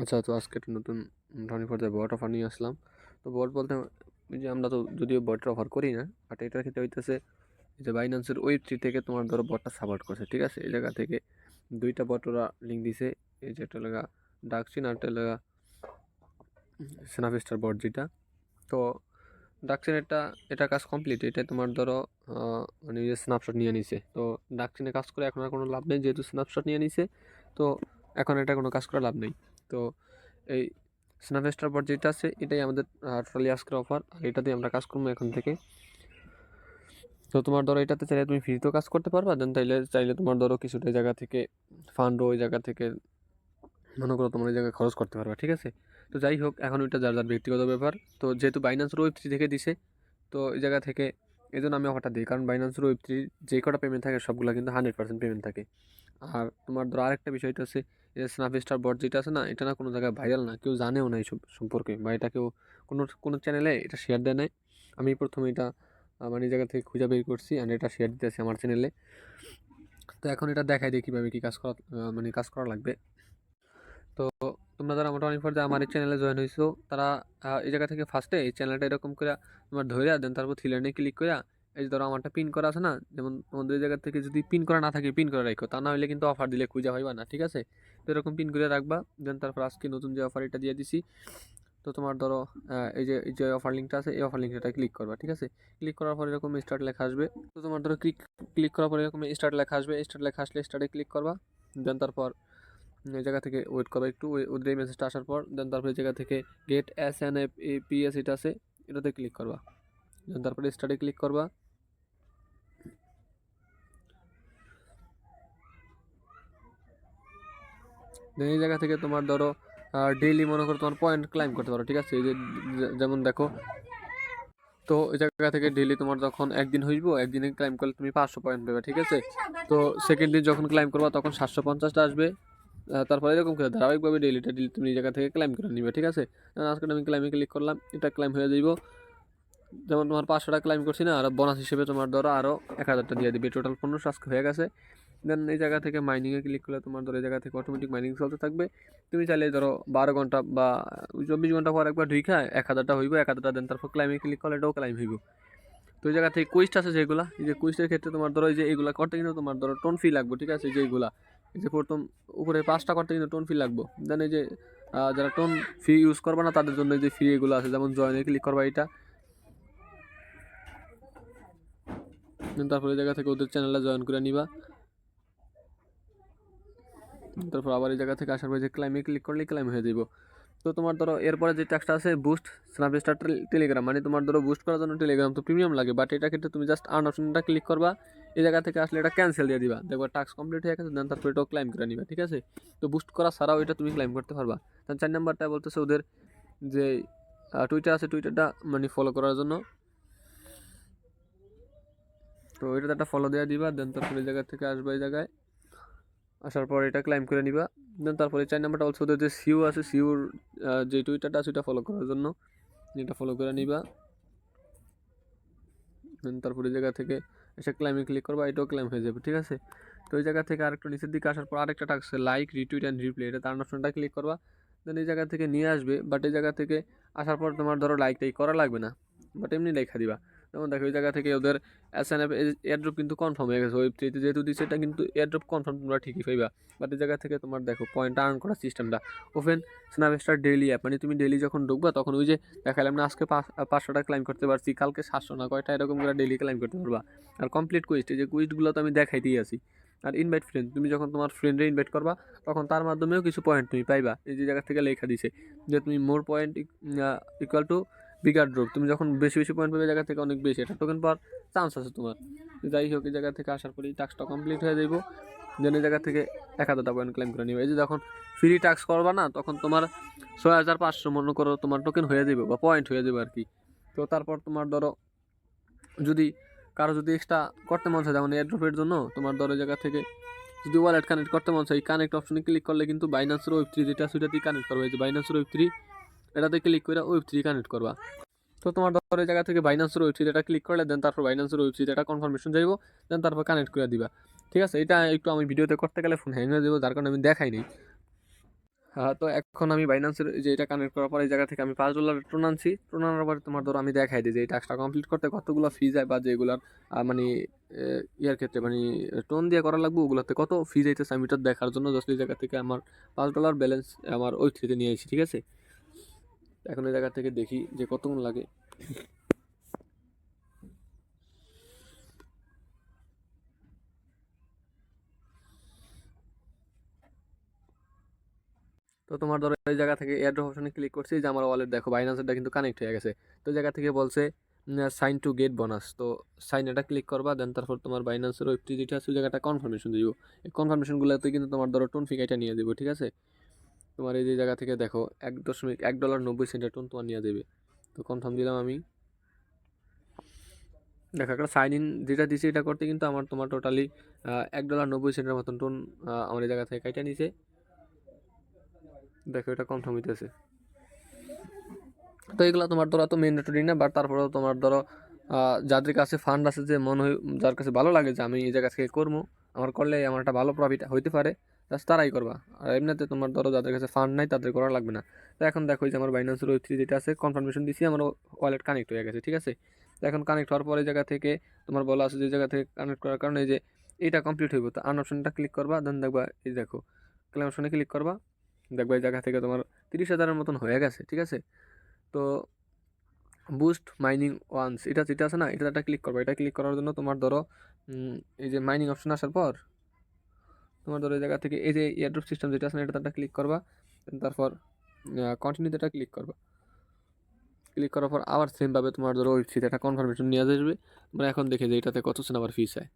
আচ্ছা, তো আজকে একটা নতুন ধরনের পর্যায়ে বট অফার নিয়ে আসলাম। তো বট বলতে ওই যে আমরা তো যদিও বটের অফার করি না, বাট এটার ক্ষেত্রে হইতেছে যে বাইন্যান্সের ওয়েব 3 থেকে তোমার ধরো বটটা সাপোর্ট করছে, ঠিক আছে? এই জায়গা থেকে 2টা বট ওরা লিঙ্ক দিছে। এই যে একটা লাগা ডাকচিন আর একটা লাগা স্ন্যাপস্টার বট যেটা। তো ডাকচিনেরটা এটা কাজ কমপ্লিট। এটা তোমার ধরো মানে যে স্ন্যাপশট নিয়ে নিছে। তো ডাকচিনে কাজ করে এখন আর কোনো লাভ নেই, যেহেতু স্ন্যাপশট নিয়ে নিছে। তো এখন এটা কোনো কাজ করে লাভ নেই। তো এই স্ন্যাপস্টার বট যেটা আছে এটাই আমাদের টোটালি আজকের অফার, আর এটাতেই আমরা কাজ করবো এখন থেকে। তো তোমার ধরো এটাতে চাইলে তুমি ফ্রিতেও কাজ করতে পারবা, দেন চাইলে তোমার ধরো কিছুটা এই জায়গা থেকে ফান্ডও ওই জায়গা থেকে মনে করো তোমার ওই জায়গায় খরচ করতে পারবা, ঠিক আছে? তো যাই হোক, এখন ওইটা যার যার ব্যক্তিগত ব্যাপার। তো যেহেতু বাইন্যান্সের ওয়েব 3 থেকে দিছে, তো এই জায়গা থেকে এই জন্য আমি অফারটা দিই, কারণ বাইন্যান্সের ওয়েব 3 যে কটা পেমেন্ট থাকে সবগুলো কিন্তু 100% পেমেন্ট থাকে। আর তোমার ধরো আরেকটা বিষয়টা আছে, এই যে স্ন্যাপস্টার বট যেটা আছে না, এটা না কোনো জায়গায় ভাইরাল না, কেউ জানেও না এইসব সম্পর্কে, বা এটা কেউ কোনো কোনো চ্যানেলে এটা শেয়ার দেয় নাই। আমি প্রথমে এটা মানে এই জায়গা থেকে খুঁজে বের করছি, আর এটা শেয়ার দিতেছি আমার চ্যানেলে। তো এখন এটা দেখাই দিই কীভাবে কী কাজ করা মানে কাজ করা লাগবে। তো তোমরা যারা মোটামুটি পর্যায়ে আমার এই চ্যানেলে জয়েন হয়েছো, তারা এই জায়গা থেকে ফার্স্টে এই চ্যানেলটা এরকম করে তোমার ধরে দেন, তারপর থ্রিলাইনে ক্লিক করে এই যে ধরো আমারটা পিন করা আছে না, যেমন তোমাদের এই জায়গা থেকে যদি পিন করা না থাকে পিন করে রাখো, তা না হলে কিন্তু অফার দিলে খুঁজে হইবা না, ঠিক আছে? তো এরকম পিন করে রাখবা। দেন তারপর আজকে নতুন যে অফার এটা দিয়ে দিছি, তো তোমার ধরো এই যে অফার লিঙ্কটা আছে, এই অফার লিঙ্কটা ক্লিক করবা, ঠিক আছে? ক্লিক করার পর এরকম স্টার্ট লেখা আসবে। তো তোমার ধরো ক্লিক করার পর এরকম স্টার্ট লেখা আসবে। স্টার্ট লেখা আসলে স্টার্টে ক্লিক করবা। দেন তারপর এই জায়গা থেকে ওয়েট করবা একটু, ওদের এই মেসেজটা আসার পর দেন তারপরে এই জায়গা থেকে গেট SNAPS এটা আছে, এটাতে ক্লিক করবা। দেন তারপরে স্টার্টে ক্লিক করবা। দেন এই জায়গা থেকে তোমার ধরো ডেইলি মনে করো তোমার পয়েন্ট ক্লাইম করতে পারো, ঠিক আছে? এই যে যেমন দেখো, তো এই জায়গা থেকে ডেইলি তোমার যখন একদিন হইব, একদিনে ক্লাইম করলে তুমি 500 পয়েন্ট পাবে, ঠিক আছে? তো সেকেন্ড দিন যখন ক্লাইম করবা তখন 750টা আসবে। তারপরে এরকম করে ধারাবাহিকভাবে ডেইলি তুমি এই জায়গা থেকে ক্লাইম করে নিবে, ঠিক আছে? আজকে আমি ক্লাইমে ক্লিক করলাম, এটা ক্লাইম হয়ে যাইব। যেমন তোমার 500টা ক্লাইম করছি না, আর বোনাস হিসেবে তোমার ধরো আরও 1000টা দিয়ে দিবে, টোটাল 1500 আজকে হয়ে গেছে। দেন এই জায়গা থেকে মাইনিংয়ে ক্লিক করলে তোমার ধরো এই জায়গা থেকে অটোমেটিক মাইনিং চলতে থাকবে। তুমি চাইলে ধরো 12 ঘন্টা বা 24 ঘন্টা পর একবার ঢুইখা 1000টা হইব, 1000টা দেন তারপর ক্লাইমে ক্লিক করলে এটাও ক্লাইম হইব। তো এই জায়গা থেকে কুইস্ট আছে যেগুলা, এই যে কুইস্টের ক্ষেত্রে তোমার ধরো এই যে এইগুলা করতে কিন্তু তোমার ধরো টোন ফি লাগবে, ঠিক আছে? যে এইগুলা এই যে প্রথম উপরে 5টা করতে কিন্তু টোন ফি লাগবে। দেন এই যে যারা টোন ফি ইউজ করবে না তাদের জন্য যে ফি এগুলো আছে, যেমন জয়েনে ক্লিক করবা এটা। তারপরে এই জায়গা থেকে ওদের চ্যানেলে জয়েন করে নিবা। তারপর আবার এই জায়গা থেকে আসার পরে যে ক্লাইমে ক্লিক করলে ক্লাইম হয়ে যাব। তো তোমার ধরো এরপরে যে টাস্কটা আছে বুস্ট স্ন্যাপস্টার টেলিগ্রাম, মানে তোমার ধরো বুস্ট করার জন্য টেলিগ্রাম তো প্রিমিয়াম লাগে, বাট এটা ক্ষেত্রে তুমি জাস্ট আর্ন অপশনটা ক্লিক করবা। এই জায়গা থেকে আসলে এটা ক্যান্সেল দিয়ে দিবা, দেখবা টাস্ক কমপ্লিট হয়ে গেছে। দেন তারপর এটাও ক্লাইম করে নিবা, ঠিক আছে? তো বুস্ট করা ছাড়াও এটা তুমি ক্লাইম করতে পারবা। দেন 4 নাম্বারটা বলতেছে ওদের যে টুইটার আছে, টুইটারটা মানে ফলো করার জন্য। তো এটাতে একটা ফলো দেওয়া দিবা। দেন তারপরে এই জায়গা থেকে আসবা, এই জায়গায় আসার পর এটা ক্লাইম করে নিবা। দেন তারপরে 4 নাম্বারটা অলসো ওদের যে সিউ আছে, সিউর যে টুইটারটা আছে ওটা ফলো করার জন্য এটা ফলো করে নিবা। দেন তারপরে এই জায়গা থেকে এসে ক্লাইমে ক্লিক করবা, এটাও ক্লাইম হয়ে যাবে, ঠিক আছে? তো এই জায়গা থেকে আরেকটা নিচের দিকে আসার পর আরেকটা task like retweet and reply, এটা তার অপশনটা ক্লিক করবা। দেন এই জায়গা থেকে নিয়ে আসবে, বাট এই জায়গা থেকে আসার পর তোমার ধরো লাইকটাই করা লাগবে না, বাট এমনি লেখা দিবা। যেমন দেখো এই জায়গা থেকে ওদের SNAP এয়ারড্রপ কিন্তু কনফার্ম হয়ে গেছে, ওয়েব 3 যেহেতু দিচ্ছে এটা কিন্তু এয়ারড্রপ কনফার্ম, তোমরা ঠিকই পাইবা। বাট এই জায়গা থেকে তোমার দেখো পয়েন্ট আর্ন করার সিস্টেমটা ওপেন স্ন্যাপস্টার ডেইলি অ্যাপ, মানে তুমি ডেইলি যখন ঢুকবা তখন ওই যে দেখালাম না আজকে 500টা ক্লাইম করতে পারছি, কালকে 700 না কয়টা এরকম করে ডেইলি ক্লাইম করতে পারবা। আর কমপ্লিট কুইস্ট, এই যে কুইস্টগুলো তো আমি দেখাইতেই আছি। আর ইনভাইট ফ্রেন্ড, তুমি যখন তোমার ফ্রেন্ডে ইনভাইট করবা তখন তার মাধ্যমেও কিছু পয়েন্ট তুমি পাইবা। এই যে জায়গা থেকে লেখা দিছে যে তুমি more point equal to bigger drop, তুমি যখন বেশি বেশি পয়েন্ট পাবে জায়গা থেকে অনেক বেশি এটা টোকেন পাওয়ার চান্স আছে তোমার। যাই হোক, এই জায়গা থেকে আসার পরেই টাস্কটা কমপ্লিট হয়ে যাইব। দেন এই জায়গা থেকে 1000টা পয়েন্ট ক্লেম করে নিবে। এই যে যখন ফ্রি টাস্ক করবা না তখন তোমার 6500 মনে করো তোমার টোকেন হয়ে যাবে বা পয়েন্ট হয়ে যাবে আর কি। তো তারপর তোমার ধরো যদি কারো যদি এক্সট্রা করতে মন চায়, যেমন এয়ারড্রপের জন্য তোমার ধরো জায়গা থেকে যদি ওয়ালেট কানেক্ট করতে মন চাই, কানেক্ট অপশনে ক্লিক করলে কিন্তু বাইন্যান্সের ওয়েব 3 যেটা সেটাতেই কানেক্ট করবে। এই যে বাইন্যান্সের ওয়েব 3 এটাতে ক্লিক করে ওয়েব 3 কানেক্ট করবা। তো তোমার ধরো এই জায়গা থেকে বাইন্যান্সের ওয়েব 3 এটা ক্লিক করলে দেন তারপর বাইন্যান্সের ওয়েব 3 এটা কনফার্মেশন যাইব, দেন তারপর কানেক্ট করে দিবা, ঠিক আছে? এটা একটু আমি ভিডিওতে করতে গেলে ফোন হ্যাং হয়ে যাবো, যার কারণে আমি দেখাই নেই। তো এখন আমি বাইন্যান্সের যে এটা কানেক্ট করার পর এই জায়গা থেকে আমি $5 টোন আনছি। টোন আনার পরে তোমার ধরো আমি দেখাই দিই যে এই টাস্কটা কমপ্লিট করতে কতগুলো ফি যায়, বা যেগুলার মানে ইয়ার ক্ষেত্রে মানে টোন দিয়ে করা লাগবে ওগুলোতে কত ফি যাইতেছে আমি এটা দেখার জন্য জাস্ট এই জায়গা থেকে আমার $5 ব্যালেন্স আমার ওই থ্রিতে নিয়ে আসি, ঠিক আছে। এখন এই জায়গা থেকে দেখি যে কতক্ষণ লাগে। তো তোমার ধরো এই জায়গা থেকে এয়ারড্রপ অপশনে ক্লিক করছি, যে আমার ওয়ালেট দেখো বাইন্যান্সেরটা কিন্তু কানেক্ট হয়ে গেছে। তো জায়গা থেকে বলছে সাইন টু গেট বোনাস, তো সাইন এটা ক্লিক করবা, দেন তারপর তোমার বাইন্যান্সের ওয়েবটি যেটা আছে ওই জায়গাটা কনফার্মেশন দিব। এই কনফার্মেশনগুলোতে কিন্তু তোমার ধরো টোন ফিক এটা নিয়ে দেবো, ঠিক আছে। তোমার এই যে জায়গা থেকে দেখো $1.90 টোন তোমার নিয়ে দেবে। তো কনফার্ম দিলাম আমি। দেখো একটা সাইন ইন যেটা দিছি এটা করতে কিন্তু আমার তোমার টোটালি $1.90 মতন টোন আমার এই জায়গা থেকে কাইটা নিছে। দেখো এটা কনফার্ম হইতেছে। তো এগুলো তোমার ধরো তো ম্যান্ডেটরি না, বাট তারপরেও তোমার ধরো যাদের কাছে ফান্ড আছে, যে মনে হয় যার কাছে ভালো লাগে যে আমি এই জায়গা থেকে করবো, আমার করলে আমার একটা ভালো প্রফিট হইতে পারে, জাস্ট তারাই করবা। আর এমনিতে তোমার ধরো যাদের কাছে ফান্ড নাই তাদের করা লাগবে না। তো এখন দেখো যে আমার বাইন্যান্সের ওয়েব থ্রি যেটা আছে কনফার্মেশন দিছি, আমার ওয়ালেট কানেক্ট হয়ে গেছে, ঠিক আছে। তো এখন কানেক্ট হওয়ার পরে জায়গা থেকে তোমার বলা আছে যে জায়গা থেকে কানেক্ট করার কারণে যে এটা কমপ্লিট হইব, তো আর্ন অপশনটা ক্লিক করবা, দেন দেখবা এই দেখো ক্লেম অপশনে ক্লিক করবা, দেখবা এই জায়গা থেকে তোমার 30,000-এর মতন হয়ে গেছে, ঠিক আছে। তো বুস্ট মাইনিং ওয়ান্স এটা যেটা আছে না, এটা একটা ক্লিক করবো। এটা ক্লিক করার জন্য তোমার ধরো এই যে মাইনিং অপশন আসার পর তোমার ধরো এই জায়গা থেকে এই যে এয়ারড্রপ সিস্টেম যেটা আছে না, এটা একটা ক্লিক করবা, তারপর কন্টিনিউতে এটা ক্লিক করবা। ক্লিক করার পর আবার সেমভাবে তোমার ধরো ওই একটা কনফার্মেশন নিয়ে আসবে। তোমরা এখন দেখে যে এটাতে কত সেন আবার ফিস হয়।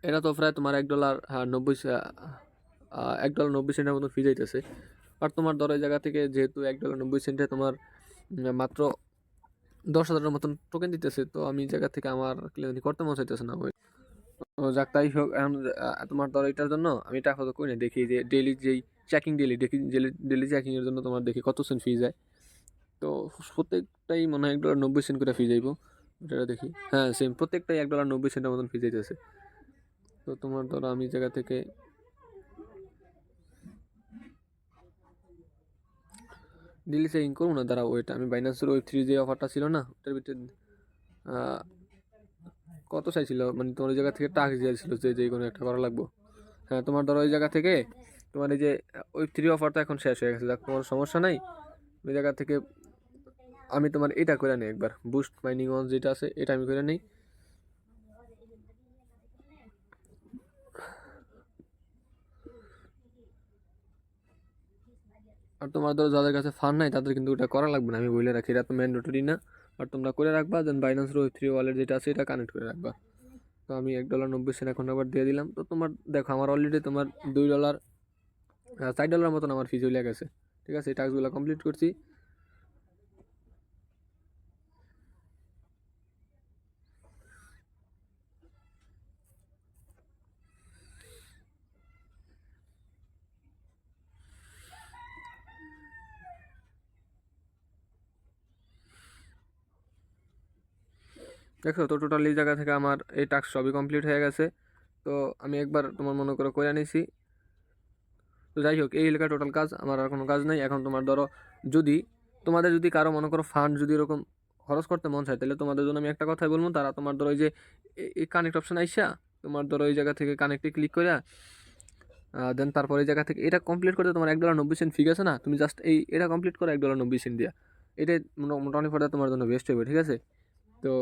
এটা তো প্রায় তোমার $1.90 মতো ফি যাইতেছে। আর তোমার ধরো এই জায়গা থেকে যেহেতু $1.90 তোমার মাত্র 10,000-এর মতন টোকেন দিতেছে, তো আমি এই জায়গা থেকে আমার ক্লেম করতে মন চাইতেছে না ওই। তো যাক তাই হোক, এখন তোমার ধরো এটার জন্য আমি এটা আপাতত করি না, দেখি যে ডেইলি যেই চেকিং ডেইলি দেখি ডেইলি চেকিংয়ের জন্য তোমার দেখি কত সেন্ট ফি যায়। তো প্রত্যেকটাই মনে হয় $1.90 করে ফি যাইব, এটা দেখি। হ্যাঁ সেম প্রত্যেকটাই $1.90 মতন ফি যাইতেছে। তো তোমার ধরো আমি জায়গা থেকে ডেইলি চেকিং করবো না, দাঁড়াও ওইটা আমি বাইন্যান্সের ওই থ্রি যে অফারটা ছিল না ওটার ভিতরে কত চাইছিল, মানে তোমার ওই জায়গা থেকে টাকা দিয়েছিল যে যে কোনো একটা করা লাগবো। হ্যাঁ তোমার ধরো ওই জায়গা থেকে তোমার এই যে ওই থ্রি অফারটা এখন শেষ হয়ে গেছে, যাক তোমার সমস্যা নাই। ওই জায়গা থেকে আমি তোমার এটা করে নিই একবার, বুস্ট মাইনিং ওয়ান যেটা আছে এটা আমি করে নিই। আর তোমার ধরো যাদের কাছে ফান্ড নাই তাদের কিন্তু ওটা করা লাগবে না, আমি বলে রাখি, এটা তো ম্যান্ডেটরি না। আর তোমরা করে রাখবা, দেন বাইন্যান্সের ওই থ্রি ওয়ালেট যেটা আছে এটা কানেক্ট করে রাখবা। তো আমি $1.90 এখন আবার দিয়ে দিলাম। তো তোমার দেখো আমার অলরেডি তোমার $2 $4 মতন আমার ফি চলে গেছে, ঠিক আছে। এই টাস্কগুলো কমপ্লিট করছি। দেখো তো টোটাল এই জায়গা থেকে আমার এই টাস্ক সবই কমপ্লিট হয়ে গেছে। তো আমি একবার তোমার মনে করে নিয়েছি। তো যাই হোক এই এলাকার টোটাল কাজ আমার আর কোনো কাজ নেই। এখন তোমার ধরো যদি তোমাদের যদি কারো মনে করো ফান্ড যদি এরকম খরচ করতে মন চায়, তাহলে তোমাদের জন্য আমি একটা কথাই বলবো, তারা তোমার ধরো এই যে এই কানেক্ট অপশন আইসা তোমার ধরো এই জায়গা থেকে কানেক্টে ক্লিক করে দেন তারপর এই জায়গা থেকে এটা কমপ্লিট করতে তোমার $1.90 ফি আছে না, তুমি জাস্ট এটা কমপ্লিট করো $1.90 দিয়া। এটাই মোটামুটি পড়ে তোমার জন্য বেস্ট হবে, ঠিক আছে। তো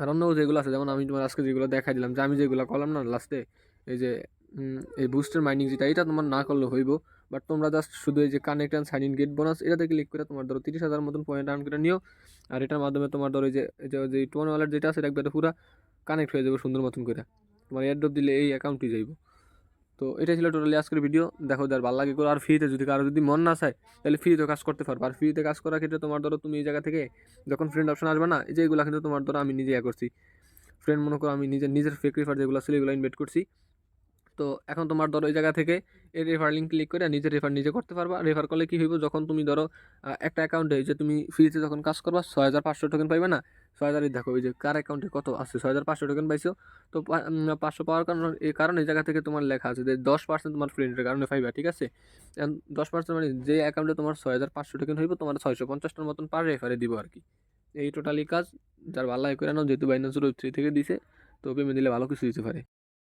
আর অন্য যেগুলো আছে, যেমন আমি তোমার আজকে যেগুলো দেখাই দিলাম, যে আমি যেগুলো করলাম না লাস্টে, এই যে এই বুস্টের মাইনিং যেটা, এটা তোমার না করলে হইব। বাট তোমরা জাস্ট শুধু এই যে connect and sign in get bonus এটাতে ক্লিক করে তোমার ধরো 30,000 মতন পয়েন্ট আর্ন করে নিও। আর এটার মাধ্যমে তোমার ধরো যে টোন ওয়ালেট যেটা আছে এটা একবারে পুরো কানেক্ট হয়ে যাবে সুন্দর মতন করে, তোমার এয়ারড্রপ দিলে এই অ্যাকাউন্টে যাইব। তো এটা ছিল টোটালি আজকের ভিডিও। দেখো যার ভালো লাগে করো। আর ফ্রিতে যদি কারো যদি মন না চায় তাহলে ফ্রিতে কাজ করতে পারবো। আর ফ্রিতে কাজ করার ক্ষেত্রে তোমার ধরো তুমি এই জায়গা থেকে যখন ফ্রেন্ড অপশন আসবে না, এই যে এগুলো কিন্তু তোমার ধরো আমি নিজে করছি। ফ্রেন্ড মনে করো আমি নিজের ফেক রেফার যেগুলো ছিল এগুলো ইনভাইট করছি। তো এখন তোমার ধরো এই জায়গা থেকে এই রেফার লিঙ্ক ক্লিক করে নিজে রেফার নিজে করতে পারবা। রেফার করলে কি হইব, যখন তুমি ধরো একটা অ্যাকাউন্টে যে তুমি ফ্রিতে যখন কাজ করবা 6500 টোকেন পাইবে না, 6000 দেখো ওই যে কার অ্যাকাউন্টে কত আছে, 6500 টোকেন পাইছো। তো 500 পাওয়ার কারণে এই জায়গা থেকে তোমার লেখা আছে যে 10% তোমার ফ্রেন্ডের কারণে পাইবা, ঠিক আছে। 10% মানে যে অ্যাকাউন্টে তোমার 6500 টোকেন হইব তোমার 650টার মতন পার রেফারে দিব আর কি। এই টোটালি কাজ, যার ভালো লাগে করে নাও, যেহেতু বাইন্যান্স ওয়েব 3 থেকে দিছে, তো পেমেন্ট দিলে ভালো কিছু দিতে পারে।